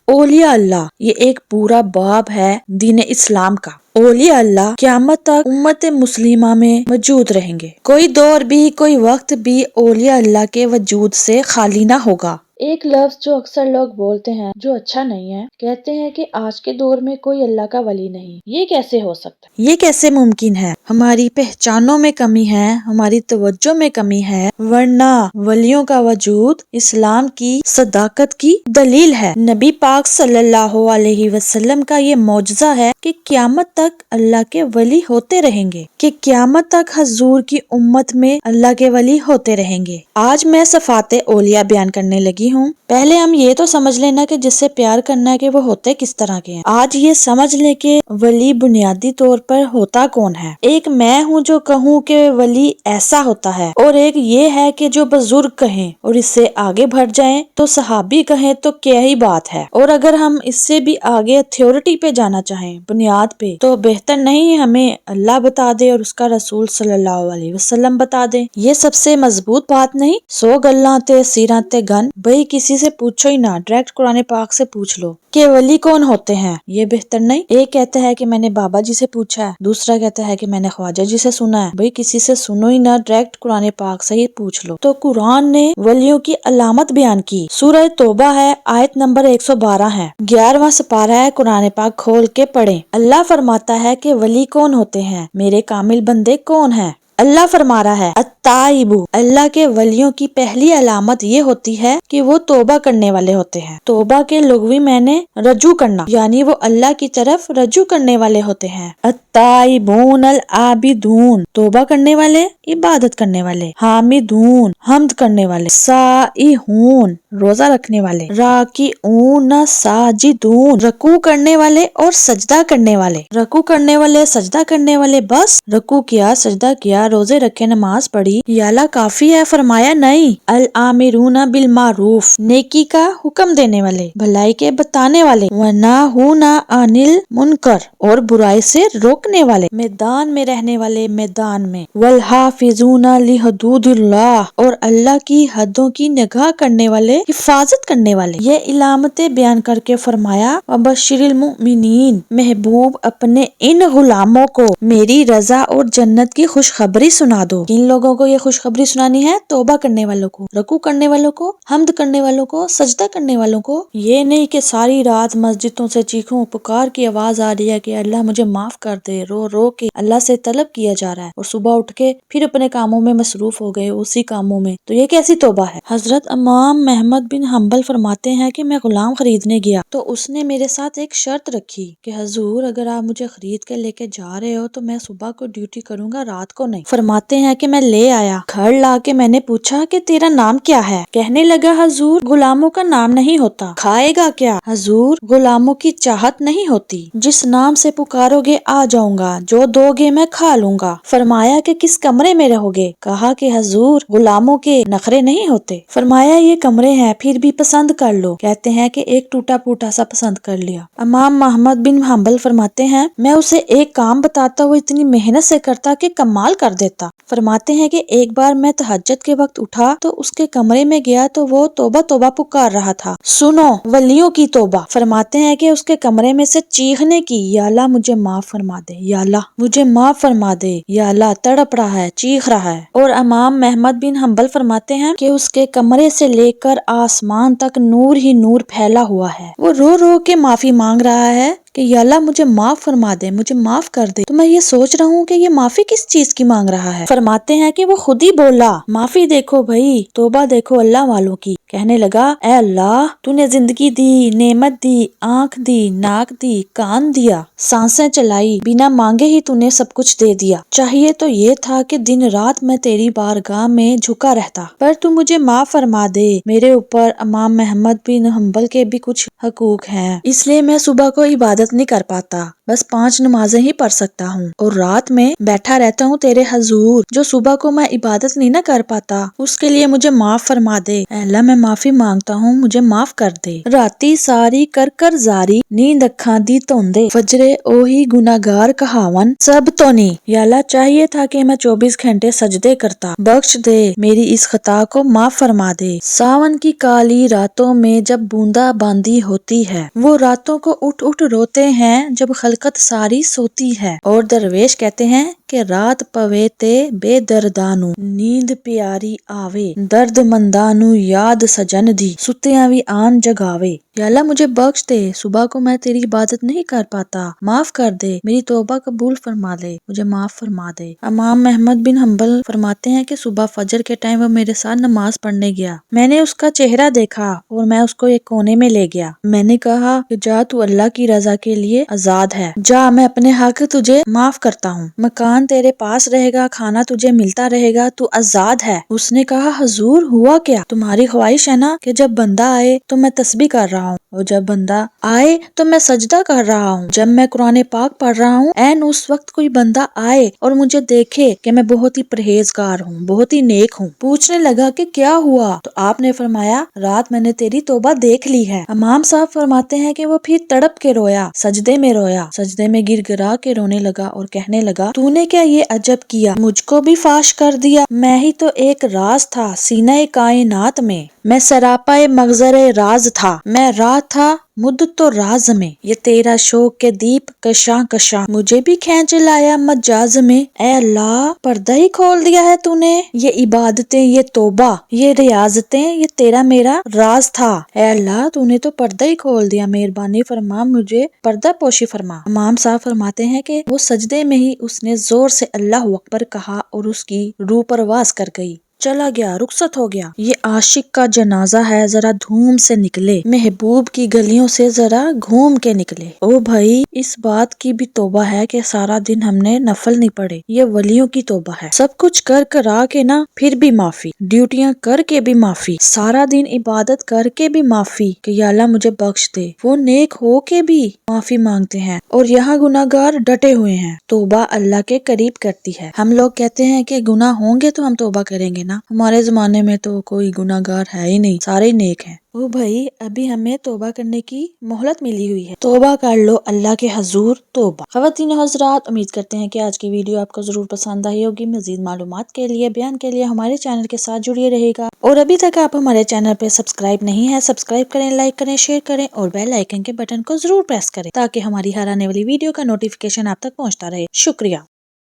اولیاء اللہ، یہ ایک پورا باب ہے دین اسلام کا۔ اولیاء اللہ قیامت تک امت مسلمہ میں موجود رہیں گے، کوئی دور بھی کوئی وقت بھی اولیاء اللہ کے وجود سے خالی نہ ہوگا۔ ایک لفظ جو اکثر لوگ بولتے ہیں جو اچھا نہیں ہے، کہتے ہیں کہ آج کے دور میں کوئی اللہ کا ولی نہیں۔ یہ کیسے ہو سکتا ہے؟ یہ کیسے ممکن ہے؟ ہماری پہچانوں میں کمی ہے، ہماری توجہ میں کمی ہے، ورنہ ولیوں کا وجود اسلام کی صداقت کی دلیل ہے۔ نبی پاک صلی اللہ علیہ وسلم کا یہ معجزہ ہے کہ قیامت تک اللہ کے ولی ہوتے رہیں گے، کہ قیامت تک حضور کی امت میں اللہ کے ولی ہوتے رہیں گے۔ آج میں صفات اولیاء بیان کرنے لگی ہوں۔ پہلے ہم یہ تو سمجھ لینا کہ جس سے پیار کرنا ہے کہ وہ ہوتے کس طرح کے ہیں۔ آج یہ سمجھ لیں کہ ولی بنیادی طور پر ہوتا کون ہے۔ ایک میں ہوں جو کہوں کہ ولی ایسا ہوتا ہے، اور ایک یہ ہے کہ جو بزرگ کہیں اور اس سے آگے بڑھ جائیں تو صحابی کہیں تو کیا ہی بات ہے، اور اگر ہم اس سے بھی آگے تھیورٹی پہ جانا چاہیں، بنیاد پہ، تو بہتر نہیں ہمیں اللہ بتا دے اور اس کا رسول صلی اللہ علیہ وسلم بتا دے۔ یہ سب سے مضبوط بات نہیں؟ 100 گلاں تے سیراں تے گن، بھئی کسی سے پوچھو ہی نہ، ڈائریکٹ قرآن پاک سے پوچھ لو کہ ولی کون ہوتے ہیں۔ یہ بہتر نہیں؟ ایک کہتا ہے کہ میں نے بابا جی سے پوچھا ہے، دوسرا کہتا ہے کہ میں نے خواجہ جی سے سنا ہے۔ بھئی کسی سے سنو ہی نہ، ڈائریکٹ قرآن پاک سے ہی پوچھ لو۔ تو قرآن نے ولیوں کی علامت بیان کی، سورہ توبہ ہے، آیت نمبر 112 ہے، 11واں سپارہ ہے، قرآن پاک کھول کے پڑھیں۔ اللہ فرماتا ہے کہ ولی کون ہوتے ہیں، میرے کامل بندے کون ہیں۔ اللہ فرما رہا ہے التائب، اللہ کے ولیوں کی پہلی علامت یہ ہوتی ہے کہ وہ توبہ کرنے والے ہوتے ہیں۔ توبہ کے لغوی معنی رجوع کرنا، یعنی وہ اللہ کی طرف رجوع کرنے والے ہوتے ہیں۔ التائبون العابدون، توبہ کرنے والے، عبادت کرنے والے، حامدون، حمد کرنے والے، سائحون، روزہ رکھنے والے، راکعون ساجدون، رکوع کرنے والے اور سجدہ کرنے والے۔ رکوع کرنے والے، سجدہ کرنے والے، بس رکوع کیا، سجدہ کیا، روزے رکھے، نماز پڑھی، یا اللہ کافی ہے؟ فرمایا نہیں۔ الامرون بالمعروف، نیکی کا حکم دینے والے، بھلائی کے بتانے والے، وناہون عن المنکر، اور برائی سے روکنے والے، میدان میں رہنے والے، میدان میں، والحافظون لحدود اللہ، اور اللہ کی حدوں کی نگاہ کرنے والے، حفاظت کرنے والے۔ یہ علامتیں بیان کر کے فرمایا وبشر المؤمنین، محبوب اپنے ان غلاموں کو میری رضا اور جنت کی خوشخبری سنا دو۔ کن لوگوں کو یہ خوشخبری سنانی ہے؟ توبہ کرنے والوں کو، رکوع کرنے والوں کو، حمد کرنے والوں کو، سجدہ کرنے والوں کو۔ یہ نہیں کہ ساری رات مسجدوں سے چیخوں پکار کی آواز آ رہی ہے کہ اللہ مجھے معاف کر دے، رو رو کے اللہ سے طلب کیا جا رہا ہے، اور صبح اٹھ کے پھر اپنے کاموں میں مصروف ہو گئے اسی کاموں میں، تو یہ کیسی توبہ ہے؟ حضرت امام محمد بن حنبل فرماتے ہیں کہ میں غلام خریدنے گیا تو اس نے میرے ساتھ ایک شرط رکھی کہ حضور اگر آپ مجھے خرید کے لے کے جا رہے ہو تو میں صبح کو ڈیوٹی کروں گا، رات کو نہیں۔ فرماتے ہیں کہ میں لے آیا، گھر لا کے میں نے پوچھا کہ تیرا نام کیا ہے؟ کہنے لگا حضور غلاموں کا نام نہیں ہوتا۔ کھائے گا کیا؟ حضور غلاموں کی چاہت نہیں ہوتی، جس نام سے پکارو گے آ جاؤں گا، جو دو گے میں کھا لوں گا۔ فرمایا کہ کس کمرے میں رہو گے؟ کہا کہ حضور غلاموں کے نخرے نہیں ہوتے۔ فرمایا یہ کمرے ہیں، پھر بھی پسند کر لو۔ کہتے ہیں کہ ایک ٹوٹا پوٹا سا پسند کر لیا۔ امام محمد بن حنبل فرماتے ہیں میں اسے ایک کام بتاتا وہ اتنی محنت سے کرتا کہ کمال کر دیتا۔ فرماتے ہیں کہ ایک بار میں تہجد کے وقت اٹھا تو اس کے کمرے میں گیا تو وہ توبہ توبہ پکار رہا تھا۔ سنو ولیوں کی توبہ۔ فرماتے ہیں کہ اس کے کمرے میں سے چیخنے کی، یا اللہ مجھے معاف فرما دے، یا اللہ مجھے معاف فرما دے، یا اللہ، تڑپ رہا ہے، چیخ رہا ہے۔ اور امام محمد بن حنبل فرماتے ہیں کہ اس کے کمرے سے لے کر آسمان تک نور ہی نور پھیلا ہوا ہے، وہ رو رو کے معافی مانگ رہا ہے کہ یا اللہ مجھے معاف فرما دے، مجھے معاف کر دے۔ تو میں یہ سوچ رہا ہوں کہ یہ معافی کس چیز کی مانگ رہا ہے؟ فرماتے ہیں کہ وہ خود ہی بولا معافی دیکھو بھائی، توبہ دیکھو اللہ والوں کی۔ کہنے لگا اے اللہ تو نے زندگی دی، نعمت دی، آنکھ دی، ناک دی، کان دیا، سانسیں چلائی، بنا مانگے ہی تو نے سب کچھ دے دیا۔ چاہیے تو یہ تھا کہ دن رات میں تیری بارگاہ میں جھکا رہتا، پر تو مجھے معاف فرما دے۔ میرے اوپر امام محمد بن حنبل کے بھی کچھ حقوق ہیں، اس لیے میں صبح کو عبادت نہیں کر پاتا، بس 5 نمازیں ہی پڑھ سکتا ہوں، اور رات میں بیٹھا رہتا ہوں تیرے حضور، جو صبح کو میں عبادت نہیں نہ کر پاتا، اس کے لیے مجھے معاف فرما دے۔ اے اللہ میں معافی مانگتا ہوں، مجھے معاف کر دے۔ راتی ساری کر کر زاری، نیند اکھاں دی توندے، فجرے اوہی گناہگار کہاون سب تو نہیں۔ یا اللہ چاہیے تھا کہ میں 24 گھنٹے سجدے کرتا، بخش دے میری اس خطا کو، معاف فرما دے۔ ساون کی کالی راتوں میں جب بوندا باندی ہوتی ہے، وہ راتوں کو اٹھ اٹھ روتے ہیں جب خلقت ساری سوتی ہے۔ اور درویش کہتے ہیں کہ رات پوے تے بے درداں نوں، نیند پیاری آوے، درد منداں نوں یاد سجن دی، ستیاں وی آن جگاوے۔ یا اللہ مجھے بخش دے، صبح کو میں تیری عبادت نہیں کر پاتا، معاف کر دے، میری توبہ قبول فرما لے، مجھے معاف فرما دے۔ امام احمد بن حنبل فرماتے ہیں کہ صبح فجر کے ٹائم وہ میرے ساتھ نماز پڑھنے گیا، میں نے اس کا چہرہ دیکھا اور میں اس کو ایک کونے میں لے گیا، میں نے کہا کہ جا تو اللہ کی رضا کے لیے آزاد ہے، جا میں اپنے حق تجھے معاف کرتا ہوں، مکان تیرے پاس رہے گا، کھانا تجھے ملتا رہے گا، تو آزاد ہے۔ اس نے کہا حضور ہوا کیا؟ تمہاری خواہش ہے نا کہ جب بندہ آئے تو میں تسبیح کر رہا ہوں اور جب بندہ آئے تو میں سجدہ کر رہا ہوں، جب میں قرآن پاک پڑھ رہا ہوں این اس وقت کوئی بندہ آئے اور مجھے دیکھے کہ میں بہت ہی پرہیزگار ہوں، بہت ہی نیک ہوں، پوچھنے لگا کہ کیا ہوا تو آپ نے فرمایا رات میں نے تیری توبہ دیکھ لی ہے۔ امام صاحب فرماتے ہیں کہ وہ پھر تڑپ کے رویا، سجدے میں رویا، سجدے میں گر گرا کے رونے لگا اور کہنے لگا تو نے کیا یہ عجب کیا، مجھ کو بھی فاش کر دیا، میں ہی تو ایک راز تھا سینہ کائنات میں سراپا مغزر راز تھا، میں رات تھا مدت تو راز میں، یہ تیرا شوق کے دیپ کشاں کشاں، مجھے بھی کھینچ لایا مجاز میں۔ اے اللہ پردہ ہی کھول دیا ہے تو نے، یہ عبادتیں، یہ توبہ، یہ ریاضتیں، یہ تیرا میرا راز تھا، اے اللہ تو نے تو پردہ ہی کھول دیا، مہربانی فرما مجھے پردہ پوشی فرما۔ امام صاحب فرماتے ہیں کہ وہ سجدے میں ہی اس نے زور سے اللہ اکبر کہا اور اس کی روح پرواز کر گئی، چلا گیا، رخصت ہو گیا۔ یہ عاشق کا جنازہ ہے، ذرا دھوم سے نکلے، محبوب کی گلیوں سے ذرا گھوم کے نکلے۔ او بھائی اس بات کی بھی توبہ ہے کہ سارا دن ہم نے نفل نہیں پڑھے، یہ ولیوں کی توبہ ہے، سب کچھ کر کرا کے نا پھر بھی معافی، ڈیوٹیاں کر کے بھی معافی، سارا دن عبادت کر کے بھی معافی کہ یا اللہ مجھے بخش دے، وہ نیک ہو کے بھی معافی مانگتے ہیں اور یہاں گناہگار ڈٹے ہوئے ہیں۔ توبہ اللہ کے قریب کرتی ہے۔ ہم لوگ کہتے ہیں کہ گناہ ہوں گے تو ہم توبہ کریں گے نا، ہمارے زمانے میں تو کوئی گناہگار ہے ہی نہیں، سارے نیک ہیں۔ او بھائی ابھی ہمیں توبہ کرنے کی مہلت ملی ہوئی ہے، توبہ کر لو اللہ کے حضور توبہ۔ خواتین و حضرات امید کرتے ہیں کہ آج کی ویڈیو آپ کو ضرور پسند آئی ہوگی، مزید معلومات کے لیے بیان کے لیے ہمارے چینل کے ساتھ جڑیے رہے گا، اور ابھی تک آپ ہمارے چینل پہ سبسکرائب نہیں ہے سبسکرائب کریں، لائک کریں، شیئر کریں اور بیل آئیکن کے بٹن کو ضرور پریس کریں تاکہ ہماری ہر آنے والی ویڈیو کا نوٹیفیکیشن آپ تک پہنچتا رہے۔ شکریہ۔